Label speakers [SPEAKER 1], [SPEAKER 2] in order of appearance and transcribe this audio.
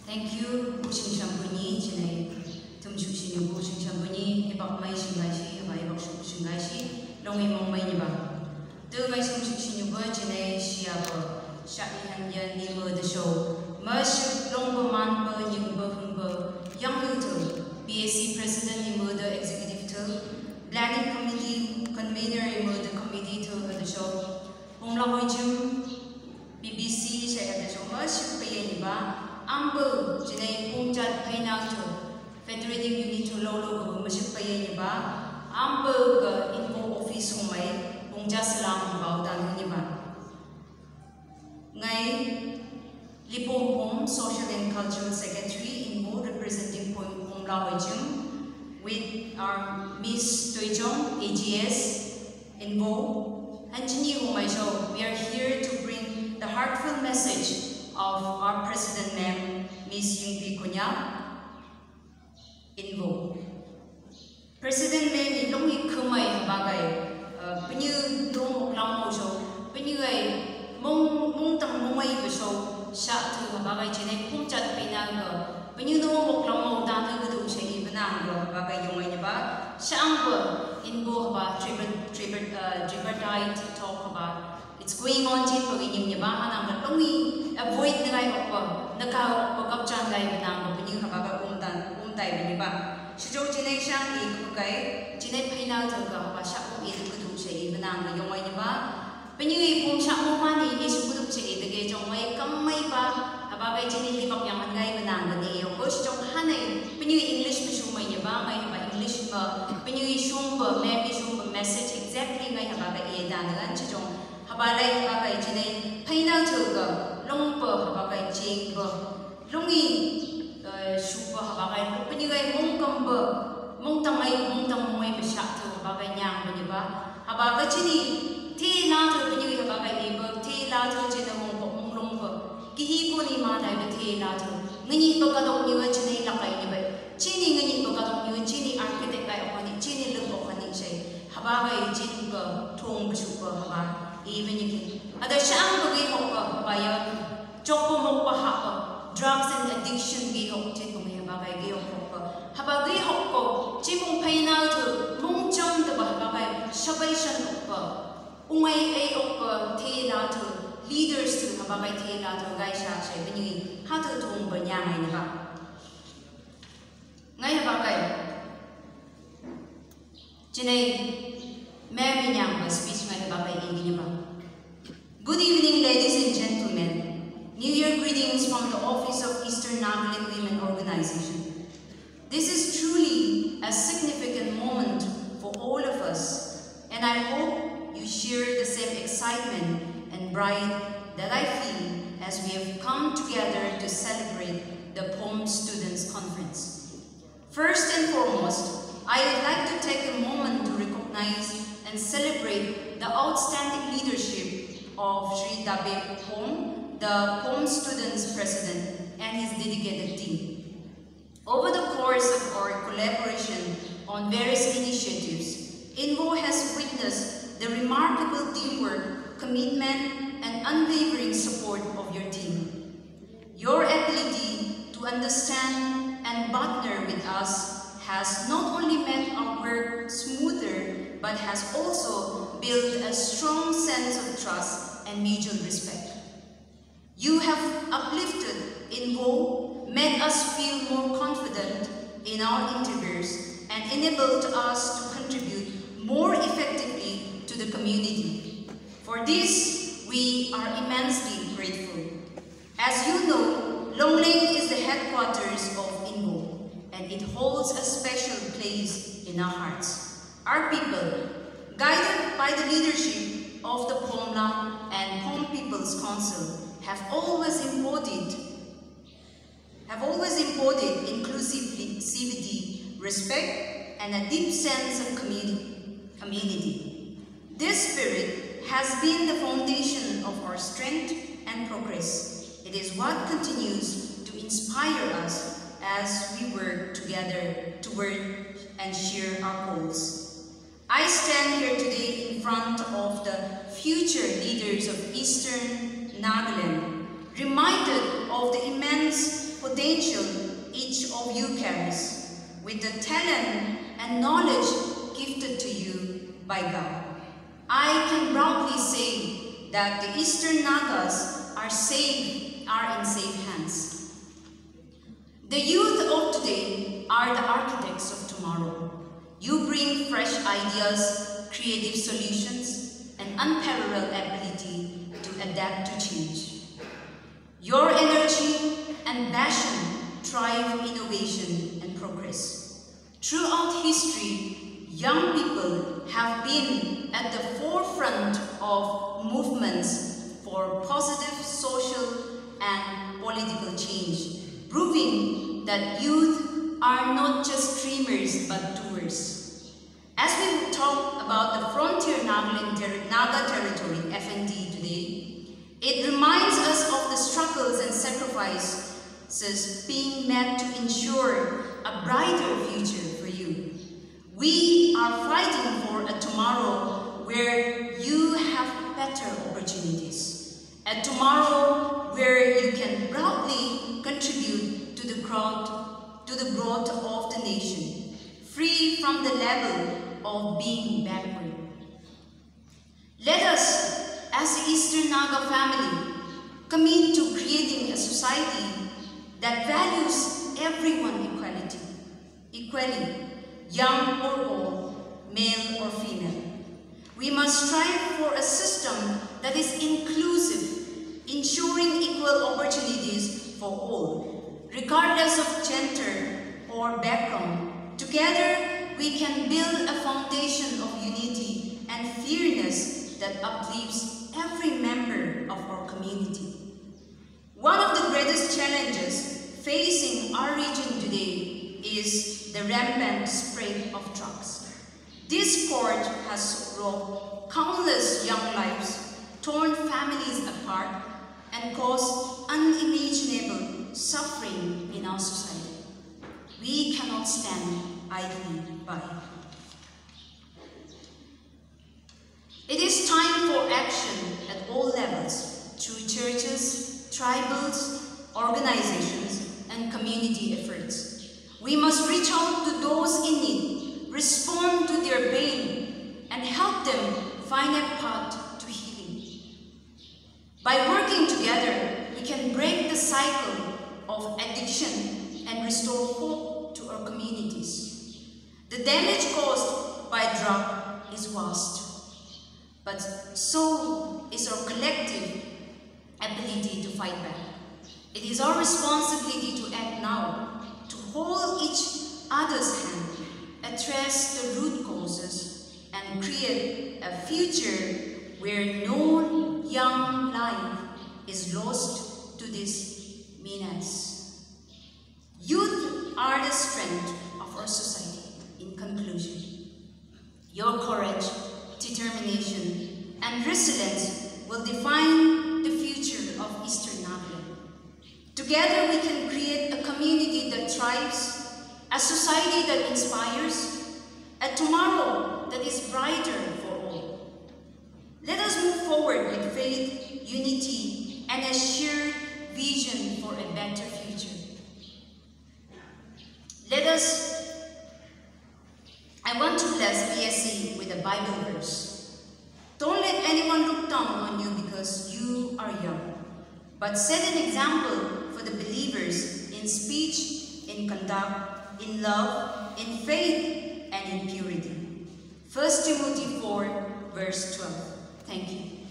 [SPEAKER 1] Thank you, Bushing Shampuni, Chine, Tumshushi, Bushing Shampuni, Ebak Mai Shingashi, Ebak Shingashi, Longi Mong Mainiba. Do my Sumshushi, Chine, Shiaba, Shaki Hanyan, Nemo the show, Mersh, Longbo Manbo, Yumbo Humbo, Young Luto, BSC President, Nemo the Executive Tool, Planning Committee, Convener, Nemo the Committee to the show, Homla Hojum, BBC, Shaka the show, Mersh, Payaniba. Ambo, Jane Punjat Painato, Federating Unit to Lolo, Maship Payaniba, Ambo, Info Office Homay, Punjasalam about Anuniba. Ngay Lipom Home, Social and Cultural Secretary, Info representing Pomla Wajum, with our Miss Toijong, AGS, Info, and Chini Homay Show. We are here to bring the heartfelt message of our President Ma'am, Ms. Yingpi Kunya, Invo. President Ma'am, ilongi kumay bagay, penyu dong lang mo so, penyu ay mong tang mongay beso, siya tu bagay chinay punchat pinang penyu dong lang mo dati gudu siya ibanang bagay yung ay ba, siya ang Invo ba tripartite talk ba. It's going on chin pagiging niya ba hanang longi avoid na ngay okpa nakaw pagkapchan ngay banang penyu habaga umtay bini ba sijo chinay siyang ikukay chinay painaw taga ba siya kung idukuduk siya banang yung ay niya ba penyu ipong siya mo mani isukuduk siya idagay jong may kamay ba habagay chinay lipak yang ngay banang gani yung ko sijong hanay penyu English misumay niya ba ngay ba English ba penyu isumba maybe isumba message exactly ngay habaga iedanagan sijong habalay habagay chinay painaw taga longpa habagay jingba longi supa habagay penigay mong kamba mong tangay besyak tu habagay nyang bani ba habagay chini ti la tu penigay habagay iba ti la tu china mong longpa kihipo ni manay ba ti la tu ngani pagkadok niya chinay lakay ni ba chini ngani pagkadok niya chini architect kay okani chini lupo kani siya habagay jingba thong besupa habagay even if ada siya ang bagay mo pa bayan chokpo mo pa hapa drugs and addiction gi hok chin mo may bagay gi hok pa habagay hok ko chimong painal to mong chom de ba bagay sabay siya pa ungay ay hok pa thela to leaders to habagay thela to guys siya siya bini hato tong ba niya ngay na ngay habagay chinay may binyang ba speech ngay habagay ingin ba. Good evening, ladies and gentlemen. New Year greetings from the Office of Eastern Nagaland Women Organization. This is truly a significant moment for all of us, and I hope you share the same excitement and pride that I feel as we have come together to celebrate the POM Students' Conference. First and foremost, I would like to take a moment to recognize and celebrate the outstanding leadership of Sri Dabe Pom, the POM Students President, and his dedicated team. Over the course of our collaboration on various initiatives, Invo has witnessed the remarkable teamwork, commitment, and unwavering support of your team. Your ability to understand and partner with us has not only made our work smoother, but has also built a strong sense of trust and mutual respect. You have uplifted Invo, made us feel more confident in our endeavors, and enabled us to contribute more effectively to the community. For this, we are immensely grateful. As you know, Longling is the headquarters of Invo, and it holds a special place in our hearts. Our people, guided by the leadership of the Pomla and Pom People's Council, have always embodied inclusivity, respect, and a deep sense of community. This spirit has been the foundation of our strength and progress. It is what continues to inspire us as we work together toward and share our goals. I stand here today in front of the future leaders of Eastern Nagaland reminded of the immense potential each of you carries, with the talent and knowledge gifted to you by God. I can proudly say that the Eastern Nagas are in safe hands. The youth of today are the architects of tomorrow. You bring fresh ideas, creative solutions, and unparalleled ability to adapt to change. Your energy and passion drive innovation and progress. Throughout history, young people have been at the forefront of movements for positive social and political change, proving that youth are not just dreamers but doers. As we will talk about the Frontier Naga Territory, FNT, today, it reminds us of the struggles and sacrifices being made to ensure a brighter future for you. We are fighting for a tomorrow where you have better opportunities, a tomorrow where you can proudly contribute to the growth of the nation, free from the level of being backward. Let us, as the Eastern Naga family, commit to creating a society that values everyone equally, young or old, male or female. We must strive for a system that is inclusive, ensuring equal opportunities for all, regardless of gender or background. Together, we can build a foundation of unity and fairness that uplifts every member of our community. One of the greatest challenges facing our region today is the rampant spread of drugs. This scourge has robbed countless young lives, torn families apart, and caused unimaginable suffering in our society. We cannot stand idly by. It is time for action at all levels, through churches, tribals, organizations, and community efforts. We must reach out to those in need, respond to their pain, and help them find a path to healing. By working together, we can break the cycle of addiction and restore hope to our communities. The damage caused by drug is vast, but so is our collective ability to fight back. It is our responsibility to act now, to hold each other's hand, address the root causes, and create a future where no young life is lost to this menace. Youth are the strength of our society. In conclusion, your courage, determination, and resilience will define the future of Eastern Naga. Together we can create a community that thrives, a society that inspires, a tomorrow that is brighter for all. Let us move forward with faith, unity, and a shared vision for a better future. I want to bless PSC with a Bible verse. Don't let anyone look down on you because you are young, but set an example for the believers in speech, in conduct, in love, in faith, and in purity. 1 Timothy 4, verse 12. Thank you.